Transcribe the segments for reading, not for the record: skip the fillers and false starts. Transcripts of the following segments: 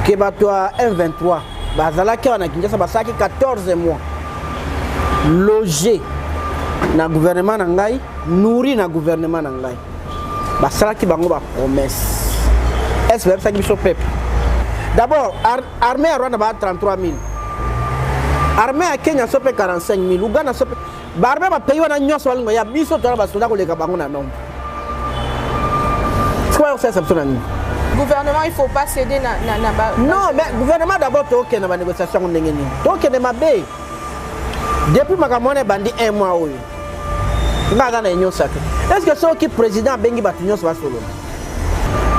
que batwa M23 bazalaki wana Kinshasa basaki 14 mois logé na gouvernement na ngai nourri na gouvernement na ngai basalaki bango ba promesse est-ce que ça qui biso peuple d'abord armée à Rwanda ba 33 000 armée à Kenya sope 45 000 Uganda sope ba armée ba pays wana nyonso balingo ya biso to ba soldat ko leka bango na nombre quoi ça ça sonani gouvernement il faut pas céder non mais gouvernement d'abord to na ba négociation ndengeni to na mabe depuis makamone bandi un mois oyo ngana na union sacrée est-ce que ceux qui président bengi batunyo so ba solo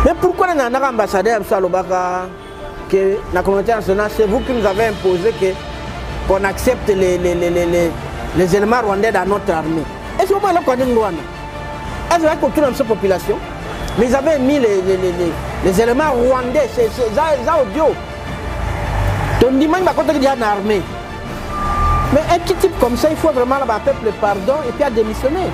mais pourquoi na ambassadeur Salobaka que la communauté nationale c'est vous qui nous avez imposé que qu'on accepte les éléments rwandais dans notre armée est-ce que moi là qu'on dit Rwanda est-ce que tout dans cette population mais ils avaient mis les éléments rwandais c'est ça audio ton dimanche va contre dire armée mais un petit type comme ça il faut vraiment la peuple pardon et puis à démissionner.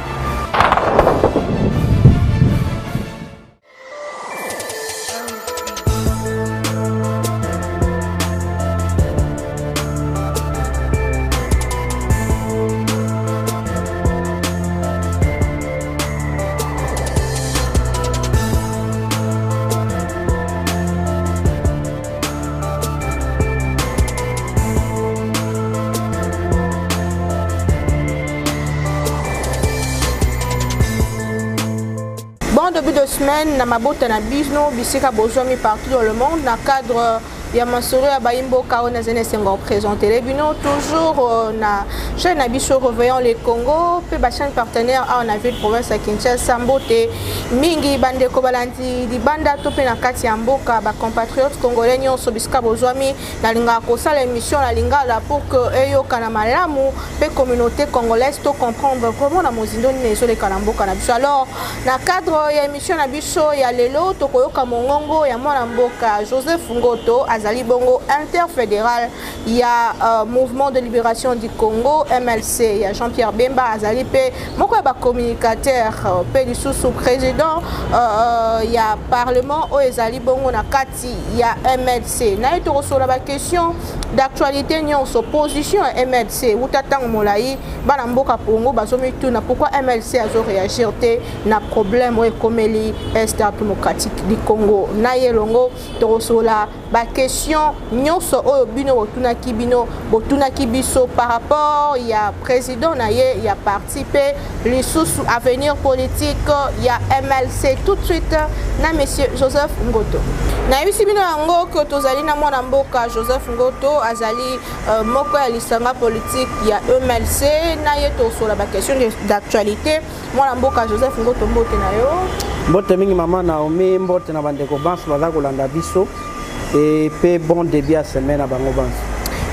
Début de semaine, na mabota na bisno bisika bozomi partout dans le monde na cadre ya masoro ya baimbo kaona zene sengo présenter les bino toujours na chaîne na biso revoyant les Congo pe ba chaîne partenaire a on a vu province à Kinshasa Mbote mingi bande ko balandi di banda to pe na kati ya mboka ba compatriotes congolais nyonso bisika bozomi na linga ko sala émission la linga là pour que eyo kana malamu pe communauté congolaise to comprendre vraiment na mozindo ni nezo le kalamboka na biso alors na cadre ya émission na biso ya lelo to koyoka mongongo ya mwana mboka Joseph Ngoto Azali Bongo interfédéral, il y a Mouvement de libération du Congo, MLC, il y a Jean-Pierre Bemba Azali P, moko ba communicateur, P du sous-président, il y a Parlement, Azali Bongo Nakati, il y a MLC. Na to sur la question d'actualité ni en opposition à MLC, ou tatang molai, bana mboka Congo bazomi tuna pourquoi MLC a réagir na problème ou komeli est démocratique du Congo. Na yelongo to sur la question nyonso oyo bino botunaki bino botunaki biso par rapport il y a président naye il y a participé les sous avenir politique il y a MLC tout de suite na monsieur Joseph Ngoto na yebisi bino yango que tozali na mwana mboka Joseph Ngoto azali moko ya lisanga politique il y a MLC na ye to sur la question d'actualité mwana mboka Joseph Ngoto mbote na yo mbote mingi mama Naomi mbote na bandeko banso baza kolanda biso et peu bon début à semaine à Bangobans.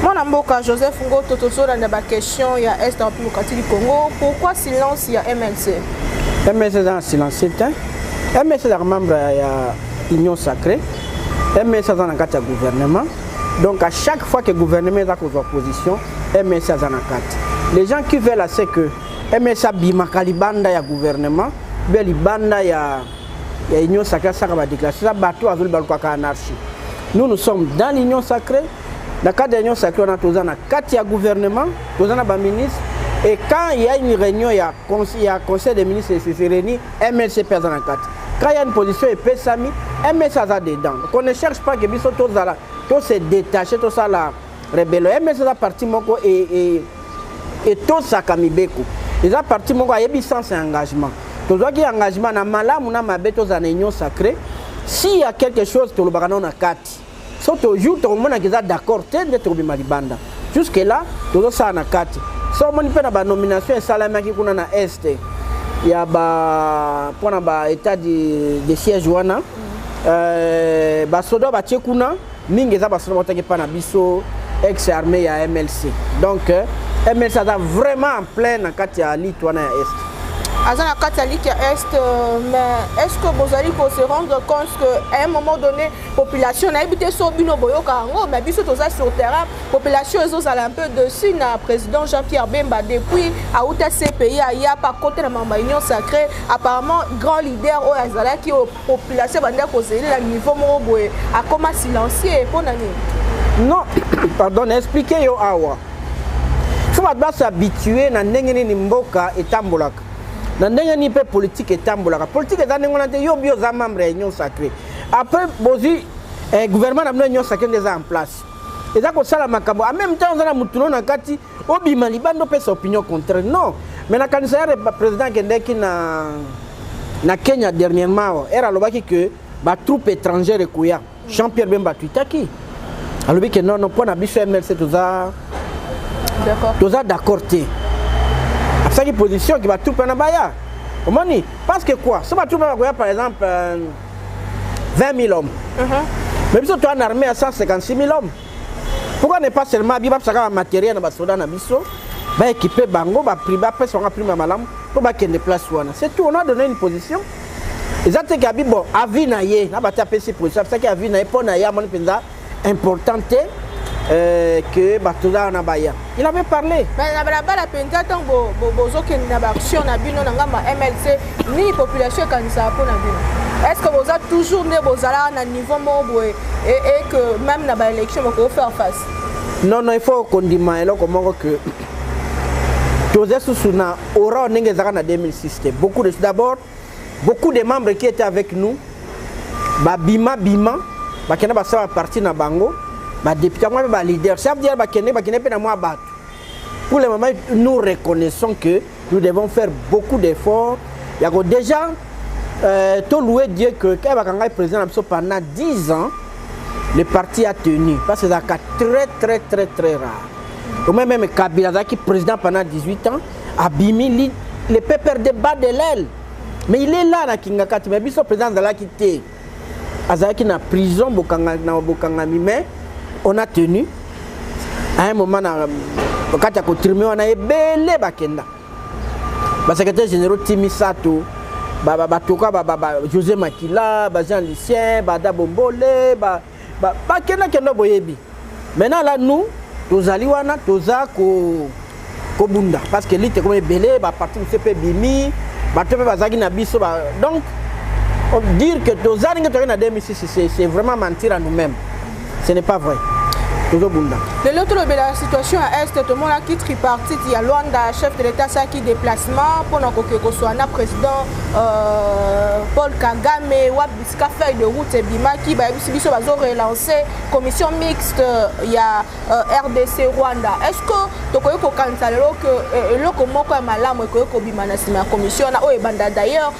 Mon amboka Joseph Ngoto toujours dans la question il y a Est démocratique du Congo pourquoi silence il y a MLC MLC dans silence MLC est membre de l'Union sacrée MLC dans le gouvernement donc à chaque fois que le gouvernement est en opposition MLC est dans la carte les gens qui veulent c'est que MLC bimaka libanda ya gouvernement be libanda ya Union sacrée ça va déclarer ça bateau azul balkwaka anarchie. Nous sommes dans l'Union sacrée. Dans le cadre de l'Union sacrée, on a tous un quatre gouvernement, tous un ministre. Et quand il y a une réunion, il y a conseil des ministres qui se réunit, MLC pèse dans la carte. Quand il y a une position, il pèse Sami, MLC a dedans. Donc on ne cherche pas que tous se détacher, tout ça la rébellion. MLC a parti moko et tout ça kamibeko. Ils ont parti moko a yebi sans engagement. Tous qui engagement na malamu na mabe tous en Union sacrée. S'il y a quelque chose que le baron a quatre, sauf toujours tout le monde est d'accord, d'être malibanda. Jusque là, tout ça en a quatre. Sauf que nous avons une nomination et salama qui est na est. Il y a pour un état de siège wana. Basodo batchekuna, mingi za basodo bataki pa na biso ex-armée ya MLC. Donc MLC a vraiment en plein na kati ya lit wana ya est. Azana Katalik Est, mais est-ce que vous allez se rendre compte qu'à un moment donné, la population a habité sur Bino Boyokarango, mais bis sur le terrain, la population est un peu dessus, le président Jean-Pierre Bemba, depuis à Outa CPI, il y a par côté de la Union sacrée, apparemment, grand leader au Azala qui est la population a causé le niveau Moroboé, a comment silencier pour l'année. Non, pardon, expliquez-yo awa. Il faut s'habituer à n'engeni mboka et tambolaka. Dans n'engeni pe politique et tambolaka. Politique est dans n'engoni yo bio za membre réunion sacrée. Après bozi gouvernement na réunion sacrée déjà en place. Et ça ko sala makambo. En même temps on a mutuno na kati obima libando pe sa opinion contraire. Non, mais na kanisa ya président kendeki na Kenya dernièrement era lobaki que ba troupe étrangère ekoya. Jean-Pierre Bemba tuitaki. Alors que non non pour na biso MLC toza d'accord. C'est une position qui va tout prendre à Baya. Parce que quoi? Si on va par exemple 20 000 hommes. Mais si tu as une armée à 156 000 hommes, pourquoi ne pas seulement un matériel dans le Soudan, équiper Bango, privé, après on a pris ma malam, pour qu'il ne place. C'est tout, on a donné une position. Et ça, c'est que bon, avis naïe, on a tapé ces positions, c'est que avis naïe, pour naïe, importante. Que Batouza na Baya. Il avait parlé. Mais la penta tant bozo que na action na bino na ngamba MLC ni population quand ça pour na bino. Est-ce que vous avez toujours né bozala na niveau mobo et que même na ba élection vous faire face? Non non, il faut qu'on dise comment que José Sousouna aura n'engé zara na 2006. Beaucoup de membres qui étaient avec nous bima ba kena ba sa parti na bango. Député, moi, leader, ça veut dire que pour le moment, nous reconnaissons que nous devons faire beaucoup d'efforts. Il y a déjà tout loué Dieu que quand il est président pendant 10 ans, le parti a tenu. Parce que c'est très rare. Au même Kabila qui est président pendant 18 ans, a bimi le peuple de bas de l'aile. Mais il est là, na Kingakati, mais le président de la quitté. Azaki na prison, mais on a tenu à un moment quand il a continué on a ébélé bakenda ba secrétaire général Timisato José Makila Jean Lucien Bada Bombole bakenda boyebi maintenant là nous tozali wana toza ko bunda parce que lite comme ébélé ba parti CP bimi ba tope bazaki na biso donc dire que tozali que na 2006 c'est vraiment mentir à nous-mêmes. Ce n'est pas vrai. De l'autre côté de la situation à Est, tout le monde qui tripartite, il y a Luanda, chef de l'État, qui déplacement pour que soit un président Paul Kagame, Wabiska fait de route et Bima qui va relancer commission mixte, il y a RDC Rwanda. Est-ce que tu connais que le comment malam et que Bima na commission na Banda d'ailleurs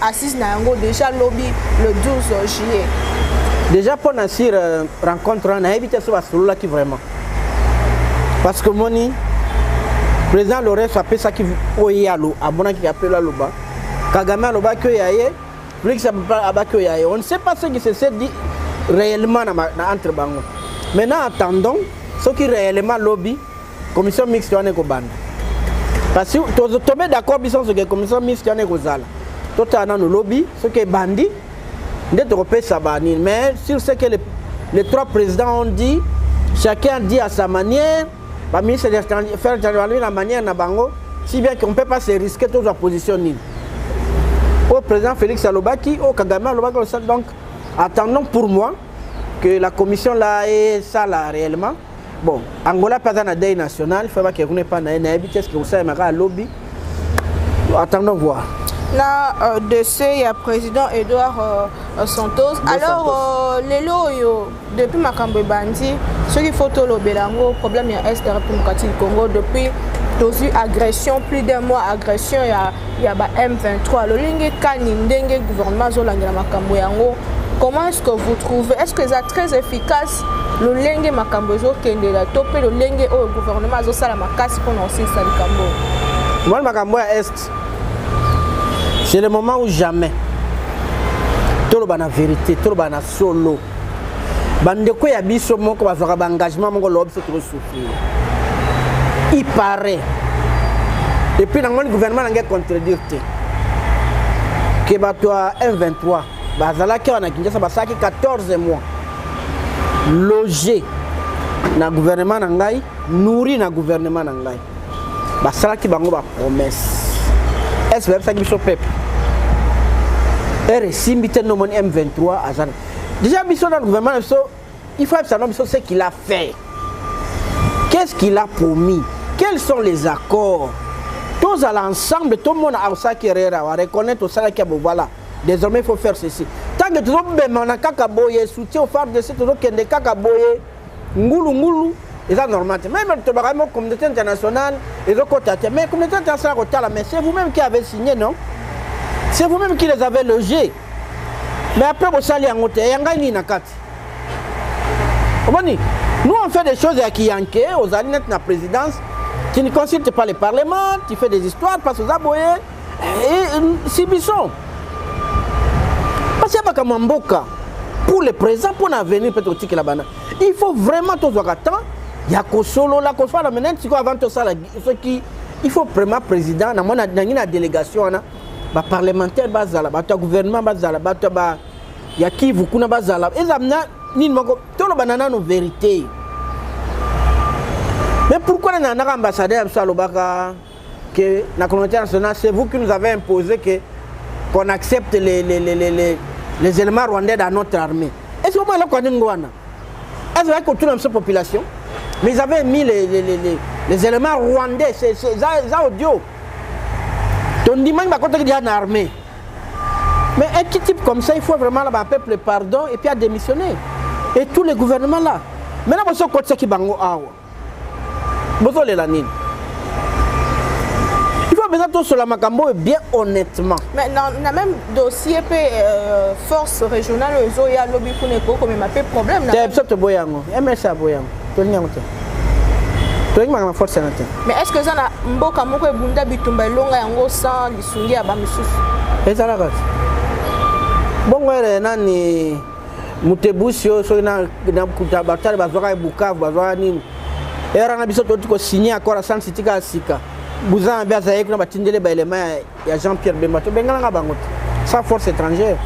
assise na yango déjà lobby le 12 juillet. Déjà pour Nassir rencontre on a évité ce là qui vraiment parce que moni président Laurent appelle ça qui oyalo abona qui appelle là loba Kagame loba que yaye Félix abaka yaye on ne sait pas ce qui se dit réellement entre bango maintenant attendons ce qui réellement lobby commission mixte on est ko banda parce que to tomber d'accord biso ce que commission mixte on est ko zala to tana no lobby ce qui est bandi. Mais sur ce que les trois présidents ont dit, chacun dit à sa manière, le ministre de faire la manière na bango, si bien qu'on ne peut pas se risquer toute la position. Au président Félix Alobaki, au Kagame Alobaki, donc attendons pour moi que la commission là est ça là réellement. Bon, Angola pas un deuil national, il ne faut pas qu'on n'ait pas un vitesse que vous savez, un lobby. Attendons voir. Là, il y a le président Edouard Santos. Alors, depuis Makambo Bandi, ce qu'il faut le Bélango, problème il y a Est de la République du Congo, depuis agression, plus d'un mois agression, il y a M23. Le ligne Kanindenge, gouvernement Zolangela Makambo Yango. Comment est-ce que vous trouvez? Est-ce que c'est très efficace le ligne Makambo Zokende, la topé le ligne au gouvernement Zosala Makasi pour nous aussi Salikambo? Moi, Makambo Est. C'est le moment où jamais tout le monde vérité, tout le monde solo. Bandeko ya biso moko bazaka engagement moko lobi se trop souffrir. Il paraît. Et puis dans le gouvernement n'a pas contredire. que bato M23 bazalaki wana Kinshasa basaki 14 mois logé na gouvernement na ngai nourri na gouvernement na ngai basalaki bango ba promesse est-ce que ça biso peuple et simbité no mon M23 azana déjà biso dans le gouvernement il faut savoir ce qu'il a fait, qu'est-ce qu'il a promis, quels sont les accords. Tous à l'ensemble, tout le monde a ça qui reconnaître tout ça qui voilà. Désormais il faut faire ceci. Tant que tout le monde a kakaboye soutien au phare de ce tout le monde kakaboye ngulu et ça normal. Même la communauté internationale et le côté mais la communauté internationale mais c'est vous-même qui avez signé, non? C'est vous-même qui les avez logés. Mais après vous allez en hôtel, yangani nakati. Nous on fait des choses à Kiyanke, aux alliés de la présidence, qui ne consultent pas le Parlement, qui fait des histoires, passe aux aboyés, et Sibisson. Parce qu'il y a pas comme Mboka, pour le présent, pour l'avenir, peut-être que la banane. Il faut vraiment tout attendre. Il y a que solo, la qu'on soit la maintenant, c'est quoi avant tout ça, il faut vraiment président, dans la délégation, le parlementaire, le gouvernement, il y a qui vous connaissez bazala. Et ça tout le banana nos vérités. Mais pourquoi nous avons un ambassadeur que la communauté nationale, c'est vous qui nous avez imposé qu'on accepte les éléments rwandais dans notre armée? Est-ce que vous avez est-ce que toute notre population? Mais ils avaient mis les éléments rwandais, c'est audio. Donc, dis-moi, il y a une armée. Mais un petit type comme ça, il faut vraiment le peuple pardon et puis à démissionner. Et tous les gouvernements là. Maintenant, vous savez ce qui bango awa. Vous savez la nine. Il faut besoin tout sur la macambo bien honnêtement. Mais dans le même dossier, force régionale, il y a lobby pour ne pas comme il problème. C'est absolument boyango. MSA boyango. Mais est-ce que ça n'a mboka moko bunda bitumba longa yango sans lisungi ya bamisusu? Ezala kati. Bongo nani Mutebusio so na kutabatari bazwaka Bukavu bazwaka nini? Era na biso totiko signer accord sans sitika sika. Buzan bia zaye kuna batindele ba élément ya Jean-Pierre Bemba to bengala bangote. Sans force étrangère.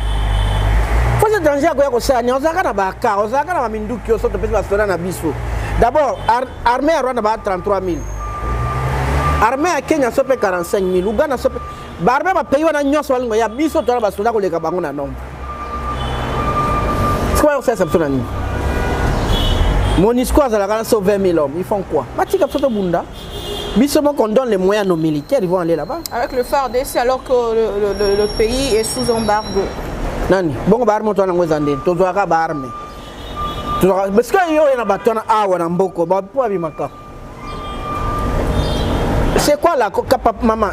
Force étrangère ko yako sa ni ozaka na baka, ozaka na minduki oso to pesa basona na biso. D'abord armée ya Rwanda ba 33 000. Armée ya Kenya sope 45 000. Uganda sope ba armée ba pays wana nyoso walingo ya biso to na basona ko leka bango na nombre. Quoi on fait ça pour nous? Monisco a la 20 000 hommes, ils font quoi? Matika Psoto Bunda. Bissomo qu'on donne les moyens à nos militaires, ils vont aller là-bas. Avec le phare d'essai alors que le pays est sous embargo. Nani, bon barme toi n'angwe zande, tu dois avoir barme. Parce que yo y a batona awa na mboko, ba pour abimaka. C'est quoi la capa maman?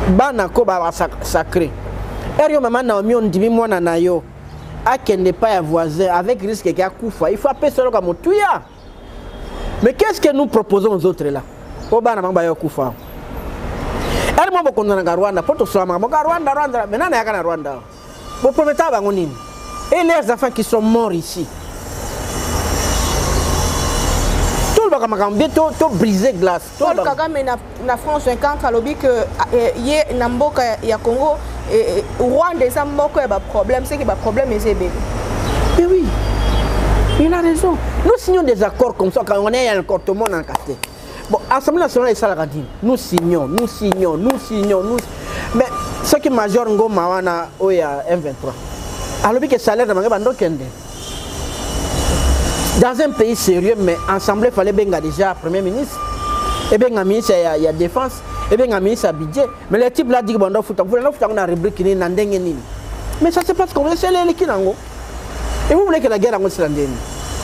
Bana ko ba sacré. Erio maman na omi on dimi mwana na yo. À qui n'est pas un voisin avec risque qu'il y a Koufa, il faut appeler ça comme Touya. Mais qu'est-ce que nous proposons aux autres là? Oba na mamba yo Koufa. Elle m'a beaucoup dans la Rwanda, pour tout ça, Rwanda, maintenant il y a Rwanda. Vous promettez à Bangonine. Et les enfants qui sont morts ici. Tout le monde a brisé glace. Paul Kagame na France 50 a lobby que yé Namboka ya Congo. Et Rwanda ça moko ya problème c'est que ba problème est bébé. Mais oui. Il a raison. Nous signons des accords comme ça quand on est encore tout le monde en quartier. Bon, Assemblée nationale et Salagadine, nous signons. Mais ce qui est majeur ngoma wana oya M23. Alors que salaire de bando kende. Dans un pays sérieux mais ensemble il fallait benga déjà premier ministre et benga ministre il y a défense. Et bien, ministre a budget. Mais les types là disent que vous avez une rubrique qui est dans le. Mais ça se passe comme ça, c'est les qui n'ont. Et vous voulez que la guerre en Israël?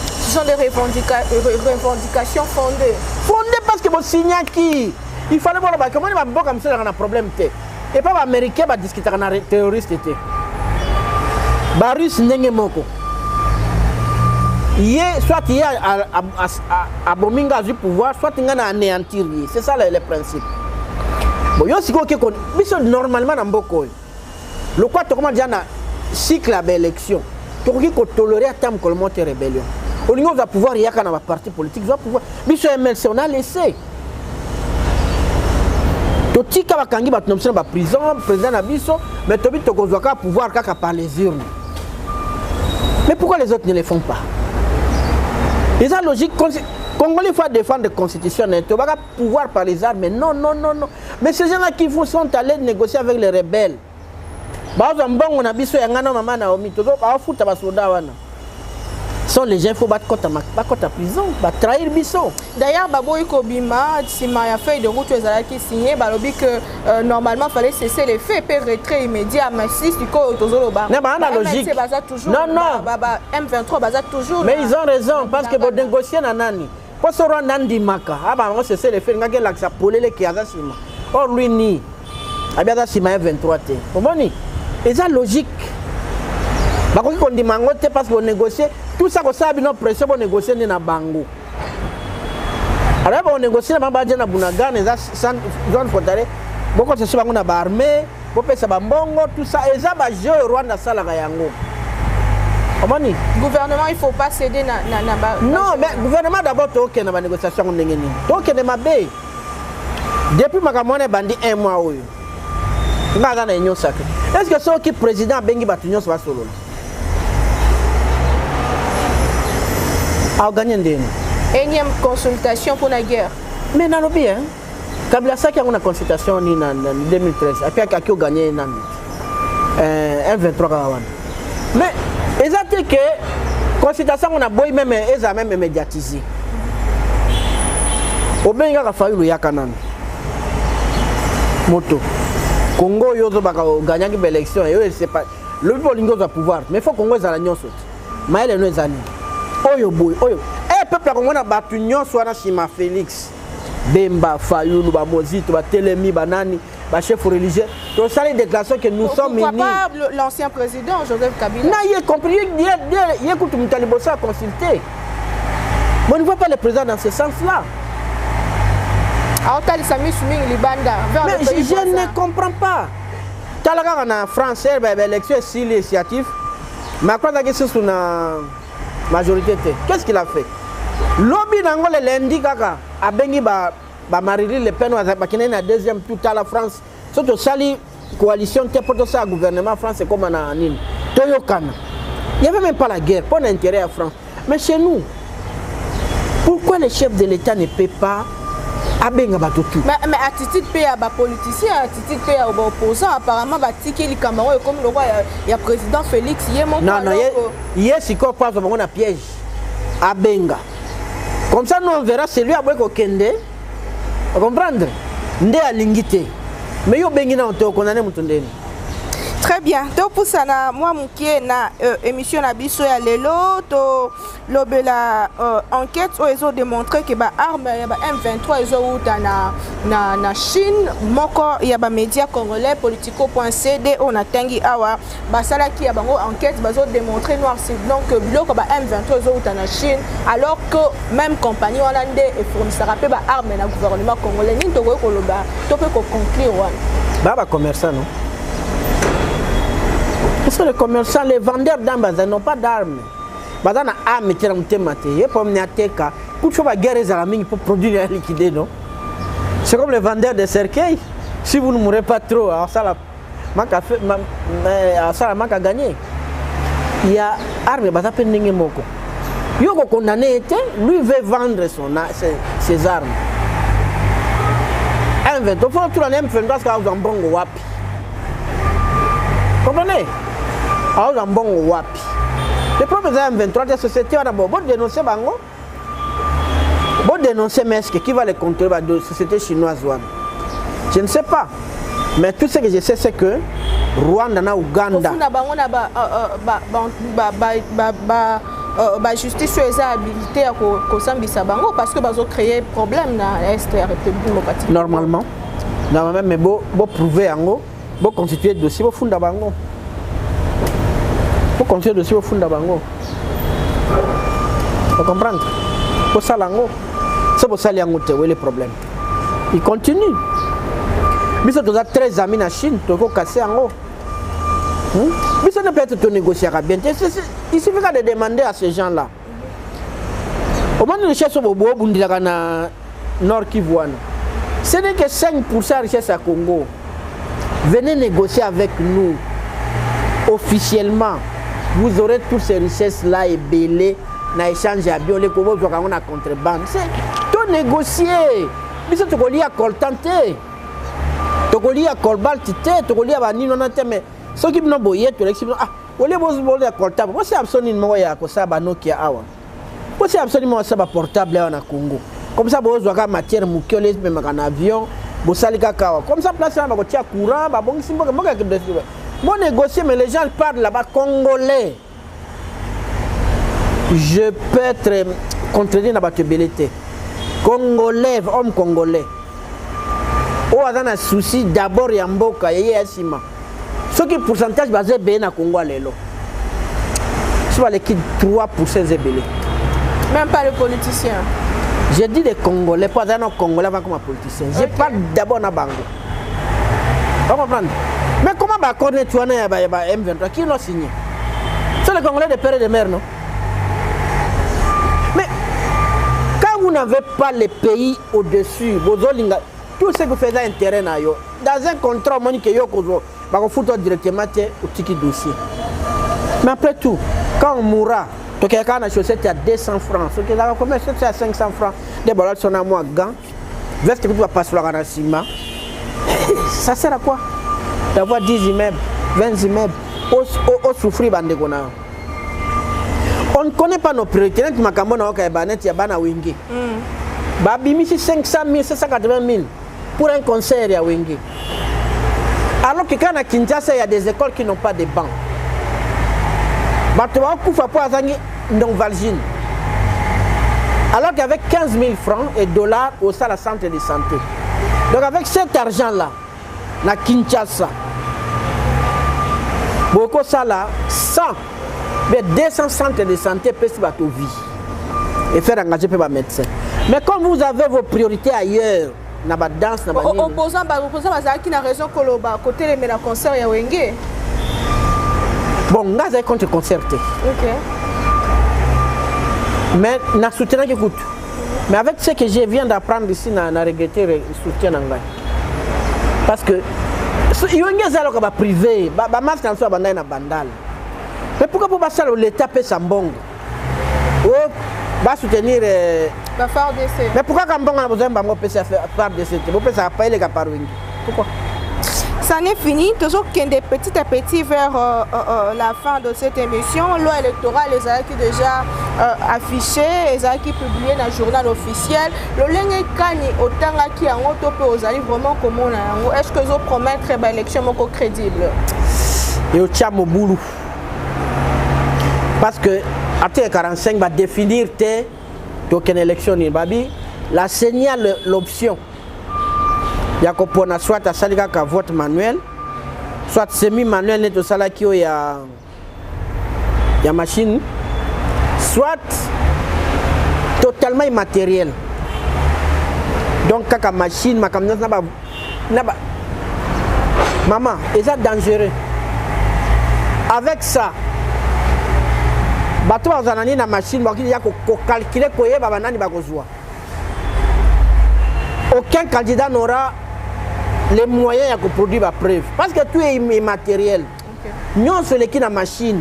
Ce sont des revendications fondées. Fondées parce que vous signez qui? Il fallait voir comment il va beaucoup comme ça, on a un problème. Et pas les Américains va discuter avec les terroristes. Barus n'est moko. Soit il y a à Bominga du pouvoir, soit il y a anéantir. C'est ça le principe. Bon, normalement dans beaucoup. Le quoi tu comment dire na cycle à l'élection. Tu peux tolérer à terme que le monte rébellion. Au niveau va pouvoir il y a quand parti politique va pouvoir. Mais ce MLC on a laissé. Tu totika bakangi bato nomsana ba prison président na biso mais tobi tokozwa ka pouvoir kaka par les urnes. Mais pourquoi les autres ne le font pas? Et ça logique Congolais faut défendre la constitution et tu vas pouvoir par les armes. Mais non. Mais ces gens-là qui sont allés négocier avec les rebelles. Sont les gens il faut battre contre la prison, trahir biso. D'ailleurs, Baboy Kobima, si ma feuille de route qui signé, balobi que normalement il fallait cesser les faits, puis retrait immédiat. Mais si tu co autozoloba. Non, logique. Non. M23 basa toujours. Mais ils ont raison parce que pour négocier na nani. Pour se rendre nandi maka, on cesser les faits, on a l'accès pour les qui a sima. Or lui ni, abia sima M23 te. Comprenez? Et ça logique. Bakoki kondi mangote parce qu'on négocie tout ça que ça a une pression pour négocier na bango. Alors on négocie na badja na bunaga na zone frontalière. Boko se soba ngona ba armée, bo pesa ba mbongo tout ça et ça ba jeu Rwanda sala ga yango. Omani, gouvernement il faut pas céder na non, mais gouvernement d'abord toke na ba négociation ndenge ni. Toke ne mabe. Depuis makamone bandi 1 mois oyo. Ngaga na union sacrée. Est-ce que ceux qui président bengi batunyo soit solo? A gagné une énième consultation pour la guerre. Mais non, bien. Kabila Saki a une consultation en 2013. Après, qui a gagné un 23 Kawan. Mais, exactement que la consultation, on a beau même médiatisé. Au bien, il a fallu le Yakanan. Moto. Congo, il a gagné l'élection. Le Bolingo a pouvoir. Mais il faut que Congo ait la nuance. Mais elle est nous. Oyo boy, oyo. Eh peuple comme on a battu nyon soit na Chima Félix. Bemba, Fayoulou, ba Mozito, ba Telemi, banani, ba chef religieux. Donc ça les déclarations que nous sommes unis. Pourquoi pas l'ancien président Joseph Kabila? Non, il est compris, il écoute Moutalibosa à consulter. Mais on ne voit pas le président dans ce sens-là. Mais je ne comprends pas. Talaga en France, l'élection est si législative. Macron a dit sur la majorité. Qu'est-ce qu'il a fait? Lobby nango le lundi kaka a bengi ba Marine Le Pen wa bakina na deuxième tour à la France. Surtout sali coalition te pour ça gouvernement français comme na nini. Toyokana. Il n'y avait même pas la guerre, pas d'intérêt à France. Mais chez nous, pourquoi les chefs de l'État ne paient pas abenga batutu? Mais attitude paye à bas politiciens, attitude paye aux opposants. Apparemment, batiquer les Cameroun comme le roi, il y a président Félix. Non, il y a si quoi pas on a piège. Abenga. Comme ça, nous on verra celui à Bweko Kende. Vous comprenez? Ndé à Lingité. Mais yo bengi na on te condamné mutundeni. Très bien. Donc pour ça, moi mukie na émission na biso ya lelo to lobela enquête où ils ont démontré que ba arme ya ba M23 ils ont na Chine moko ya ba média congolais politico.cd on a tangi awa ba sala ki ya bango enquête ba ont démontré noir c'est donc biloko ba M23 ils ont na Chine alors que même compagnie hollandais et fournissera pe ba arme na gouvernement congolais ni to ko loba to pe ko conclure wana ba commerçant non. Parce que les commerçants, les vendeurs d'armes, ils n'ont pas d'armes. Ils n'ont pas d'armes qui sont matérielles. Pour me dire pour que guerre les amis pour produire et liquider, non? C'est comme les vendeurs de cercueils. Si vous ne mourrez pas trop, alors ça la manque à gagner. Il y a armes, ils n'ont pas de moko. Il y a condamné, lui veut vendre ses armes. Un 20, il faut tout l'année M23 parce qu'il y a un bon wapi. Comprenez? Alors, un bon wapi. Le problème de M23 de la société, on a beau dénoncer Bango. Beau dénoncer Meske, qui va les contrôler de la société chinoise. Je ne sais pas. Mais tout ce que je sais, c'est que Rwanda, Ouganda. Justice sur les habilités à Bango parce que ils ont créé problème dans l'Est de la République démocratique. Normalement, mais beau prouver Ango. Pour constituer le dossier au fond d'Abango. Pour constituer le dossier au fond d'Abango. Vous comprenez? Pour ça, c'est pour ça qu'il y a le problème. Il continue. Mais ça, tu as 13 amis en Chine, tu as cassé en haut. Mais ça ne peut être négocié bien. Il suffit de demander à ces gens-là. Au moment où les chefs sont au bout, ils sont Nord Kivu. Ce n'est que 5% de richesse à Congo. Venez négocier avec nous officiellement. Vous aurez toutes ces richesses-là et belées. Na échange à bio, les Congo, on a contrebande. C'est tout négocier. Mais c'est tout lié à coltanté. Tout lié à colbaltité, tout lié à ninonate. Mais ceux qui n'ont pas boyé, tu l'expliques. Ah, au lieu de à coltable, moi c'est absolument ya kosa ba Nokia awa. Moi c'est absolument ça ba portable là na Congo. Comme ça, vous avez matière moukiolée, même en avion, vous avez kawa. Comme ça, place là, vous avez courant, bah bon, c'est bon, moi négocier, mais les gens parlent là-bas congolais. Je peux être contredit dans votre belleté. Congolais, homme congolais. Ou à un souci d'abord yamboka yeye asima. Ce qui pourcentage basé bien à Congo lelo. Soit les qui 3% zébélé. Même pas les politiciens. J'ai dit des Congolais, pas un Congolais avant comme politicien. Je parle d'abord na Bango. Vous comprenez? Mais comment va connaître M23 qui l'a signé? C'est le Congolais de père et de mère, non? Mais quand vous n'avez pas les pays au-dessus, tout ce que vous faites à intérêt, dans un contrat, vous faites directement au ticket dossier. Mais après tout, quand on mourra, quelqu'un a chaussette à 200 francs, ce qui est commerce à 500 francs, des balles sont à moi gants, veste que tu vas passer la renaciment. Ça sert à quoi? D'avoir 10 immeubles, 20 immeubles, au souffrir bandegona. On ne connaît pas nos priorités. Tu m'as dit que tu as bana wingi. Babi 500 000, 780 000 pour un concert à wingi. Alors que quand à Kinshasa il y a des écoles qui n'ont pas de bancs. Alors qu'avec 15 000 francs et dollars au sein de la centre de santé. Donc avec cet argent-là, la Kinshasa, beaucoup ça là, 100, mais 200 centres de santé peuvent se battre vie et faire engager les médecins. Mais comme vous avez vos priorités ailleurs, dans la danse, dans la opposant qui n'a raison que le côté de la concert ya Wenge. Bon, on a contre concerté. Ok. Mais na soutien qui coûte. Mais avec ce que je viens d'apprendre ici, na regretté le soutien en parce que il y a des gens privé, ba masque en soi bandai na bandal. Mais pourquoi pas ça l'État paie sa bongo? Oh, va soutenir la FARDC. Mais pourquoi quand on a besoin de payer sa FARDC? Vous pouvez ça payer les caparouines. Pourquoi? Ça n'est fini, toujours petit à petit vers la fin de cette émission. Loi électorale, les gens qui déjà affiché, les gens qui publié dans le journal officiel. Le lenge kani autant qui a un peu aux alliés vraiment comment est-ce que vous promettre une élection crédible? Et au tcham au boulot. Parce que après 45 va définir une élection babi, la signale l'option. Il y a soit à salika ka vote manuel, soit semi-manuel net au salaki il y a machine, soit totalement immatériel. Donc kaka machine ma camion naba maman, et ça dangereux. Avec ça bato bazanani na machine ba ki ya ko calculer ko yeba banani ba kozwa. Aucun candidat n'aura les moyens de produire la preuve. Parce que tout est immatériel. Nous, on se l'équipe dans la machine.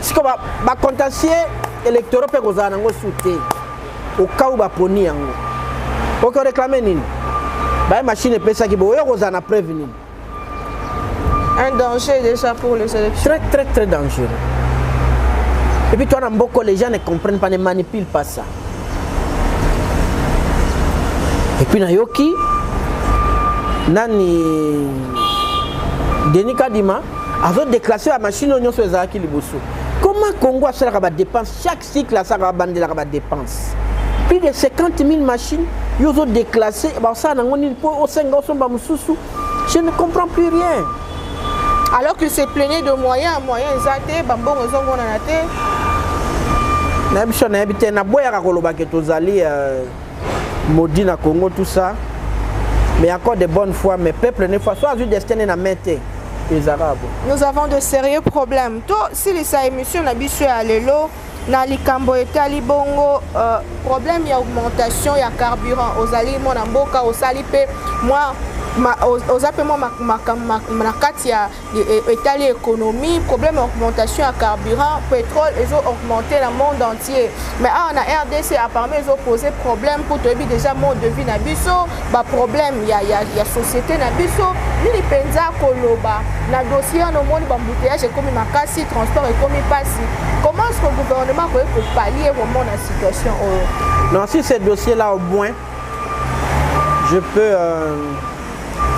Si on va contentieux électoral, on va soutenir. Au cas où on va poni. On va réclamer. La machine est ça qui va prévenir. Un danger déjà pour les élections. Très, très, très dangereux. Et puis, toi, beaucoup les gens ne comprennent pas, ne manipulent pas ça. Et puis, Nayoki, Nani Denis Kadima a déclassé la machine oignon sur les acquis liboso. Comment Congo a fait la dépense? Chaque cycle a la bande de la dépense. Plus de 50 000 machines, ils ont déclassé. Je ne comprends plus rien. Alors qu'il s'est plaigné de moyens, ils ont bambon, ils ont été. Maudit na Congo, tout ça. Mais encore de bonnes fois, mes peuples ne font soit destiné à mettre les Arabes. Nous avons de sérieux problèmes. Si les émissions n'habituent à l'élo, na likambo etali bongo problème ya augmentation ya carburant ozali mona mboka osali pe moi oza pe moi na kati ya etali économie problème augmentation ya carburant pétrole ezo augmenter le monde entier mais na RDC apparemment ezo poser problème pour toyebi déjà mode de vie na biso ba problème ya société na biso nini penza koloba na dossier no moni ba embouteillage ekomi makasi transport ekomi pasi comment est-ce que le gouvernement peut pallier vraiment la situation Non, si ce dossier là au moins je peux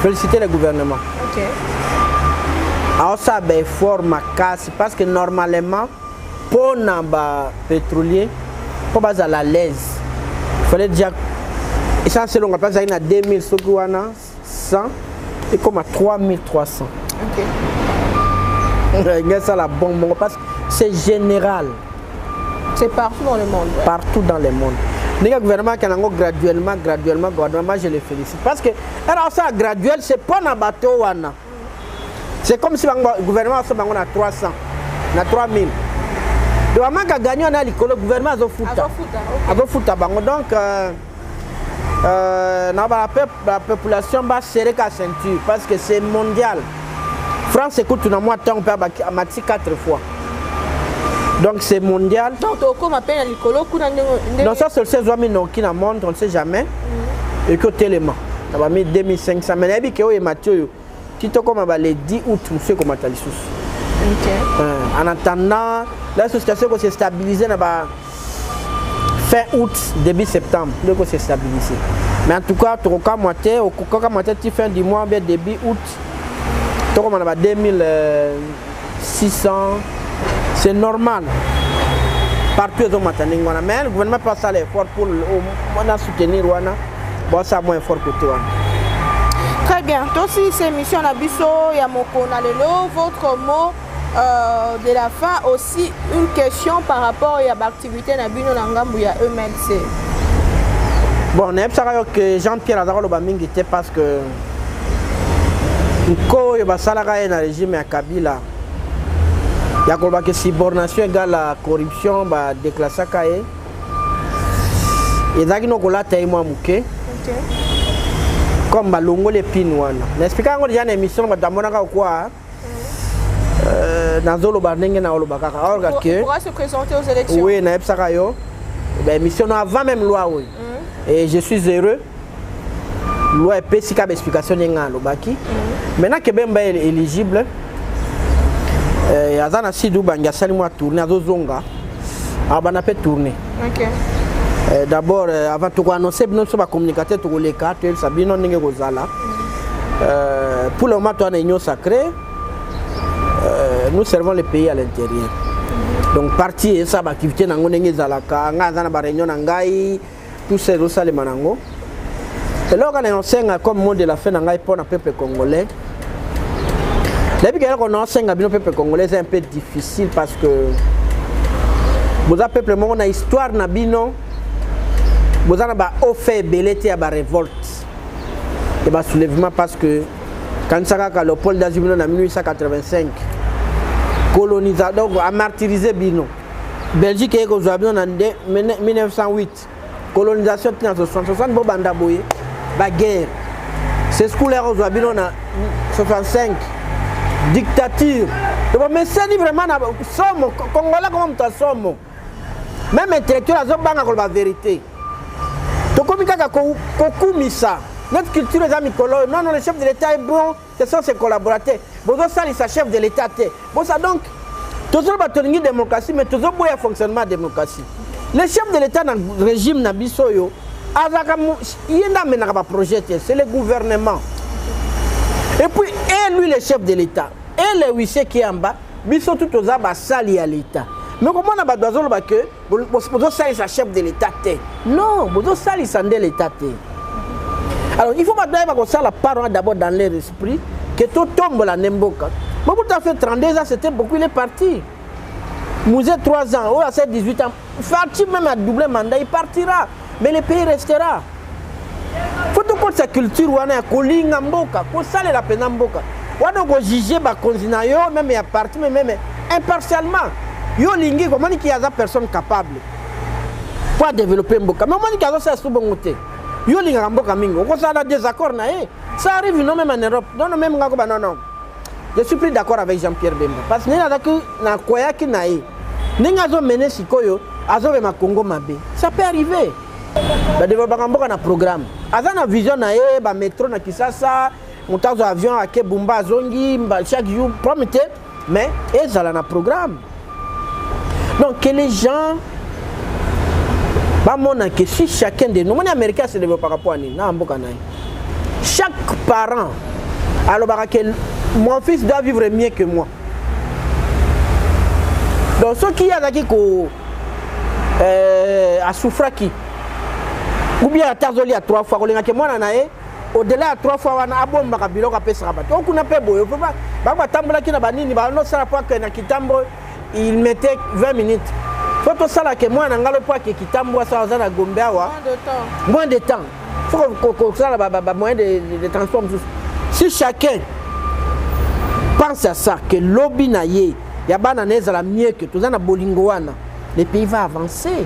féliciter le gouvernement. OK. Alors ça ben fort ma casse parce que normalement pour un pétrolier pour base à la l'aise il fallait déjà et ça c'est long on passe à 2000 sokouana 100 et comme à 3300. OK. Regarde ça la bombe parce que c'est général. C'est partout dans le monde. Ouais. Partout dans le monde. Le gouvernement qui a graduellement, gouvernement je le félicite. Parce que alors ça graduel, c'est pas un bateau. C'est comme si le gouvernement a 300, a 3000. Le gouvernement qui a gagné, le gouvernement a fait donc, la population va serrer la ceinture parce que c'est mondial. France écoute tout le monde, on peut abattre 4 fois. Donc c'est mondial. Donc ça c'est le 16 000 qui montre, on ne sait jamais. Et que tellement. On va mettre 2500. Mais il y a Mathieu qui est comme le 10 août, monsieur comme Mathieu. En attendant, la situation s'est stabilisée fin août, début septembre. Donc c'est stabilisé. Mais en tout cas, tu as moitié fin du mois, début août. Tu as 2600. C'est normal. Partout ils ont maintenu. Mais le gouvernement passe à l'effort pour soutenir Wana. Bon, ça moins fort que toi. Très bien. Donc si c'est mission Nabiso Yamoko Nalelo, votre mot de la fin aussi une question par rapport à l'activité Nabino Nangambu ya EMLC. Bon, on a que Jean-Pierre Azaro Lobamingi était parce que Nko Yobasalaga est dans le régime à Kabila. Il y a que subordination égale la corruption, déclassé à Kaye. Et d'ailleurs, nous avons moi mouké. Comme Balongo les Pinouana. L'explication que j'ai une émission, je vais quoi. Dans le Barnenge, dans le Bakaka. Pourra se présenter aux élections. Oui, dans l'émission. L'émission avant même loi. Et je suis heureux. Loi est PCK explication dans le Baki. Maintenant que Bemba est éligible. Azana Sidou Banga Salimo a tourné à Zozonga. On a fait tourner. D'abord, avant de annoncer, nous sommes communicateur pour les cartes, Sabino Ningozala. Pour le moment, on a une union sacrée. Nous servons le pays à l'intérieur. Donc, parti et ça, activité dans Zalaka, Ngazana réunion Nangai, tout ces rosales Manango. Et là, on enseigne comme mot de la fin pour le peuple congolais. Depuis qu'on enseigne à le peuple congolais, c'est un peu difficile parce que vous avez peuple, on a histoire nabino, vous avez offert belleté à la révolte et le soulèvement parce que quand ça a le pôle d'Azimino en 1885, colonisateur a martyrisé Bino. Belgique est aujourd'hui en 1908, colonisation en 1960, Bobanda Boye, la guerre. C'est ce qu'on a aujourd'hui en 1965. Dictature. Mais c'est vraiment somme Congolais comme ta somme. Même intellectuel a la vérité. Donc comme ça, notre culture est amicolo. Non, le chef de l'État est bon, ce sont ses collaborateurs. Bon, ça, il chef de l'État. Bon, ça donc, toujours une démocratie, mais toujours un fonctionnement de démocratie. Le chef de l'État dans le régime Nabisoyo, il y a un projet, c'est le gouvernement. Et puis, et lui, le chef de l'État, et le huissier qui est en bas, ils sont tous aux sali à l'État. Mais comment on a besoin que vous sali sa chef de l'État? Non, vous sali sa de l'État. Alors, il faut maintenant que ça la parole d'abord dans leur esprit, que tout tombe la Nemboka. Mais pour fait 32 ans, c'était beaucoup, il est parti. Mouzé 3 ans, ou à 18 ans, parti même à double mandat, il partira. Mais le pays restera. Il faut que sa culture wana kolinga mboka ko sale la pena mboka wana ko juger ba konzina yo même ya parti même impartialement yo lingi comment qu'il y a des personnes capables pour développer mboka mais comment qu'il y a ça sous bon côté yo linga mboka mingi on ça a des accords na ça arrive non même en Europe non même ngako ba non je suis plus d'accord avec Jean-Pierre Bemba parce que na koya ki na ninga zo mener sikoyo azo be makongo mabe ça peut arriver ba développer mboka na programme azana vision na ba métro na Kisasa montage avion à Kebumba zongi chaque jour promettez mais ils ont un programme donc que les gens que si chacun de nous, les Américains se développent par rapport à nous, chaque parent, alors que mon fils doit vivre mieux que moi. Donc ceux qui ont à souffrir qui, ou bien à Tazoli à 3 fois, au-delà à 3 fois, on a un bon macabilo qui peut se rabattre. Donc on a pas beau, il mettait 20 minutes. Faut que ça que moi n'engalo pas que Kitambo ça na Gombe awa moins de temps faut que ça moyen de transport si chacun pense à ça que lobby na ye ya bana neza la mieux que tout ça na bolingo wana le pays va avancer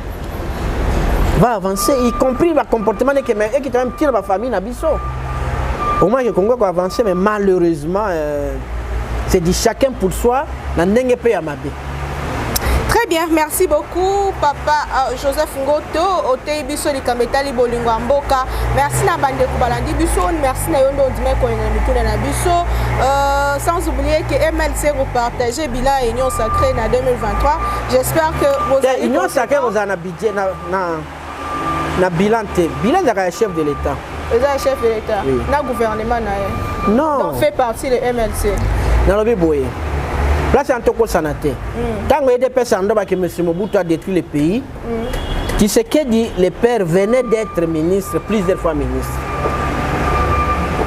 y compris le comportement que mais qui même tire ma famille na biso au moins que Congo va avancer mais malheureusement c'est dit chacun pour soi na ndenge pe ya mabe. Très bien, merci beaucoup Papa Joseph Ngoto, Otei Biso di Kametali Bolingo Mboka. Merci na bande Kubalandi Biso, merci na Yondo Dime Koyenamikuna na Biso. Sans oublier que MLC vous partagez bilan Union Sacrée na 2023. J'espère que vos Union Sacrée vous en a budget na bilan té. Bilan de la chef de l'État. Le chef de l'État. Oui. Na gouvernement na. Non. Donc fait partie de MLC. Na lobi boye. Là, c'est un toko sanaté. Quand il y a des personnes qui M. Mobutu a détruit le pays, tu sais que dit le père venait d'être ministre, plusieurs fois ministre.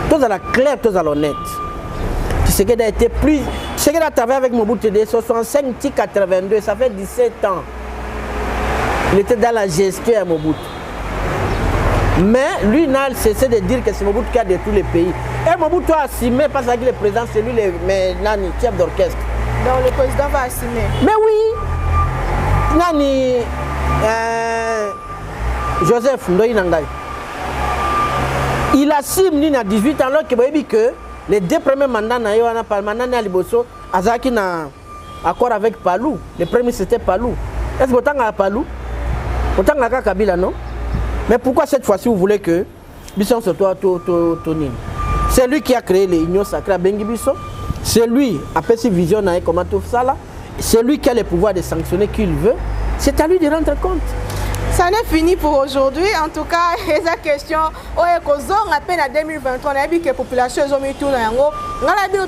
Tout à la claire, tout à l'honnête. Tu sais qu'il a été plus. Tu sais qu'il a travaillé avec Mobutu de 65 82, ça fait 17 ans. Il était dans la gestion à Mobutu. Mais lui, il n'a cessé de dire que c'est Mobutu qui a détruit le pays. Et Mobutu a assumé parce que le président, c'est lui le chef d'orchestre. Donc le président va assumer. Mais oui, Nani Joseph Ndoyi Nangai. Il assume à 18 ans alors que les deux premiers mandats na Parlement na Liboso Azaki na accord avec Palou. Le premier c'était Palou. Est-ce que autant à Palou? Autant à Kabila non? Mais pourquoi cette fois-ci vous voulez que Bisson se soit Tonine? C'est lui qui a créé l'Union Sacrée à Bengi Bisso. C'est lui, après cette vision, comment tout ça là, c'est lui qui a le pouvoir de sanctionner qui il veut. C'est à lui de rendre compte. Ça n'est fini pour aujourd'hui. En tout cas, les questions, à peine à 2023, on a vu que la population est mis tout dans yango. On a vu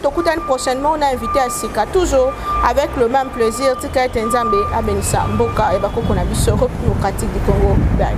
prochainement, on a invité à Sika, toujours avec le même plaisir. Tika et Nzambe, à Benissa, Mboka, et Bako, qu'on a vu sur le République démocratique du Congo. Bye.